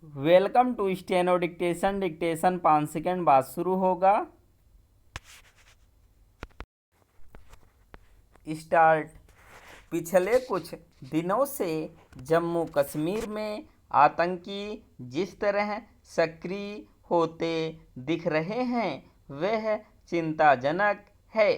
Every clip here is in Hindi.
Welcome to steno dictation. Dictation 5 second बाद शुरू होगा। स्टार्ट। पिछले कुछ दिनों से जम्मू कश्मीर में आतंकी जिस तरह सक्रिय होते दिख रहे हैं वह चिंताजनक है।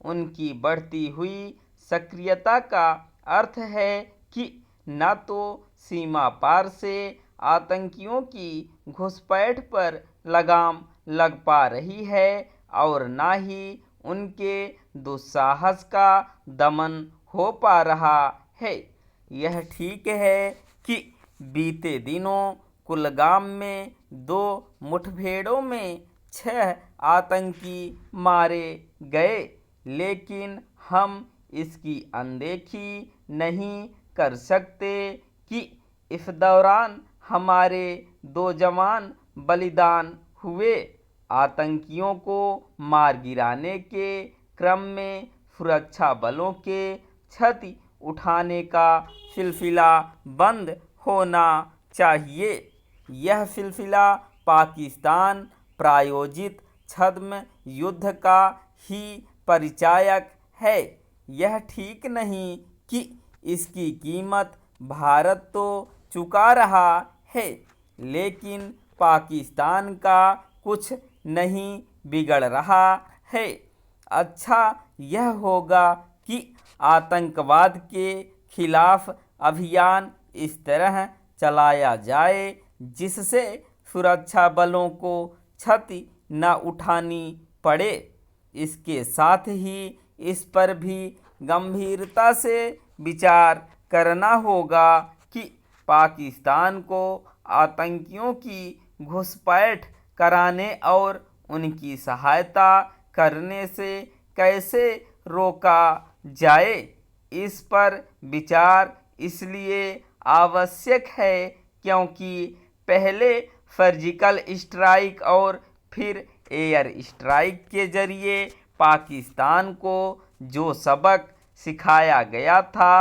उनकी बढ़ती हुई सक्रियता का अर्थ है कि न तो सीमा पार से आतंकियों की घुसपैठ पर लगाम लग पा रही है और न ही उनके दुस्साहस का दमन हो पा रहा है। यह ठीक है कि बीते दिनों कुलगाम में 2 मुठभेड़ों में 6 आतंकी मारे गए, लेकिन हम इसकी अनदेखी नहीं कर सकते कि इस दौरान हमारे 2 जवान बलिदान हुए। आतंकियों को मार गिराने के क्रम में सुरक्षा बलों के क्षति उठाने का सिलसिला बंद होना चाहिए। यह सिलसिला पाकिस्तान प्रायोजित छद्म युद्ध का ही परिचायक है। यह ठीक नहीं कि इसकी कीमत भारत तो चुका रहा है, लेकिन पाकिस्तान का कुछ नहीं बिगड़ रहा है। अच्छा यह होगा कि आतंकवाद के खिलाफ अभियान इस तरह चलाया जाए जिससे सुरक्षा बलों को क्षति न उठानी पड़े। इसके साथ ही इस पर भी गंभीरता से विचार करना होगा कि पाकिस्तान को आतंकियों की घुसपैठ कराने और उनकी सहायता करने से कैसे रोका जाए। इस पर विचार इसलिए आवश्यक है क्योंकि पहले सर्जिकल स्ट्राइक और फिर एयर स्ट्राइक के जरिए पाकिस्तान को जो सबक सिखाया गया था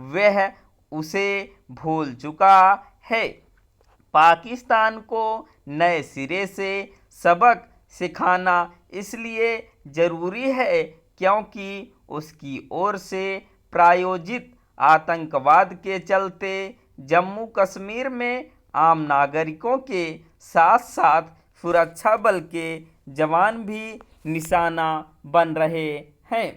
वह उसे भूल चुका है। पाकिस्तान को नए सिरे से सबक सिखाना इसलिए ज़रूरी है क्योंकि उसकी ओर से प्रायोजित आतंकवाद के चलते जम्मू कश्मीर में आम नागरिकों के साथ साथ सुरक्षा बल के जवान भी निशाना बन रहे हैं।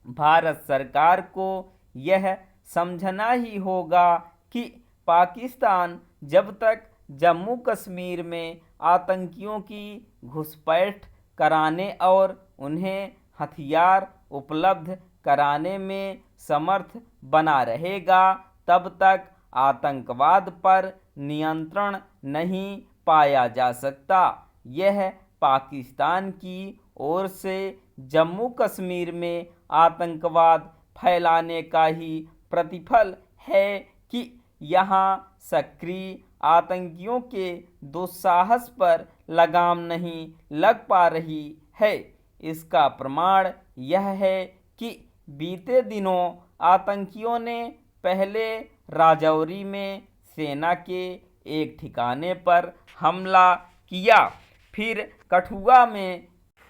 भारत सरकार को यह समझना ही होगा कि पाकिस्तान जब तक जम्मू कश्मीर में आतंकियों की घुसपैठ कराने और उन्हें हथियार उपलब्ध कराने में समर्थ बना रहेगा तब तक आतंकवाद पर नियंत्रण नहीं पाया जा सकता। यह पाकिस्तान की ओर से जम्मू कश्मीर में आतंकवाद फैलाने का ही प्रतिफल है कि यहाँ सक्रिय आतंकियों के दुस्साहस पर लगाम नहीं लग पा रही है। इसका प्रमाण यह है कि बीते दिनों आतंकियों ने पहले राजौरी में सेना के एक ठिकाने पर हमला किया, फिर कठुआ में।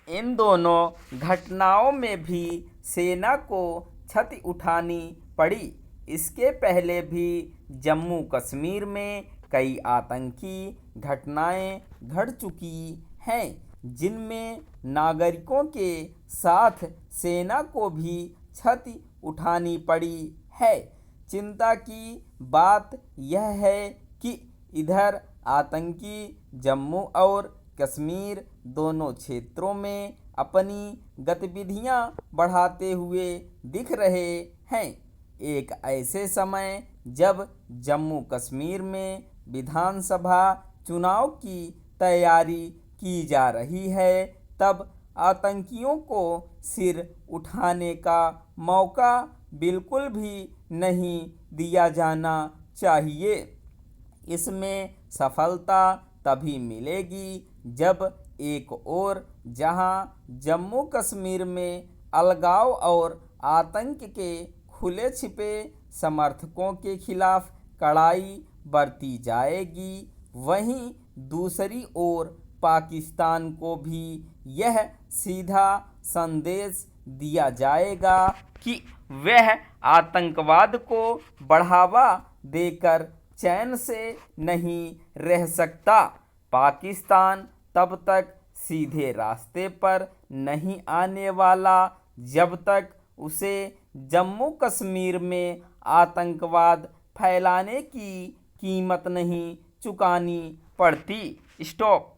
इन दोनों घटनाओं में भी सेना को क्षति उठानी पड़ी। इसके पहले भी जम्मू कश्मीर में कई आतंकी घटनाएं घट चुकी हैं जिनमें नागरिकों के साथ सेना को भी क्षति उठानी पड़ी है। चिंता की बात यह है कि इधर आतंकी जम्मू और कश्मीर दोनों क्षेत्रों में अपनी गतिविधियां बढ़ाते हुए दिख रहे हैं। एक ऐसे समय जब जम्मू कश्मीर में विधानसभा चुनाव की तैयारी की जा रही है तब आतंकियों को सिर उठाने का मौका बिल्कुल भी नहीं दिया जाना चाहिए। इसमें सफलता तभी मिलेगी जब एक ओर जहां जम्मू कश्मीर में अलगाव और आतंक के खुले छिपे समर्थकों के खिलाफ कड़ाई बरती जाएगी वहीं दूसरी ओर पाकिस्तान को भी यह सीधा संदेश दिया जाएगा कि वह आतंकवाद को बढ़ावा देकर चैन से नहीं रह सकता। पाकिस्तान तब तक सीधे रास्ते पर नहीं आने वाला जब तक उसे जम्मू कश्मीर में आतंकवाद फैलाने की कीमत नहीं चुकानी पड़ती। स्टॉप।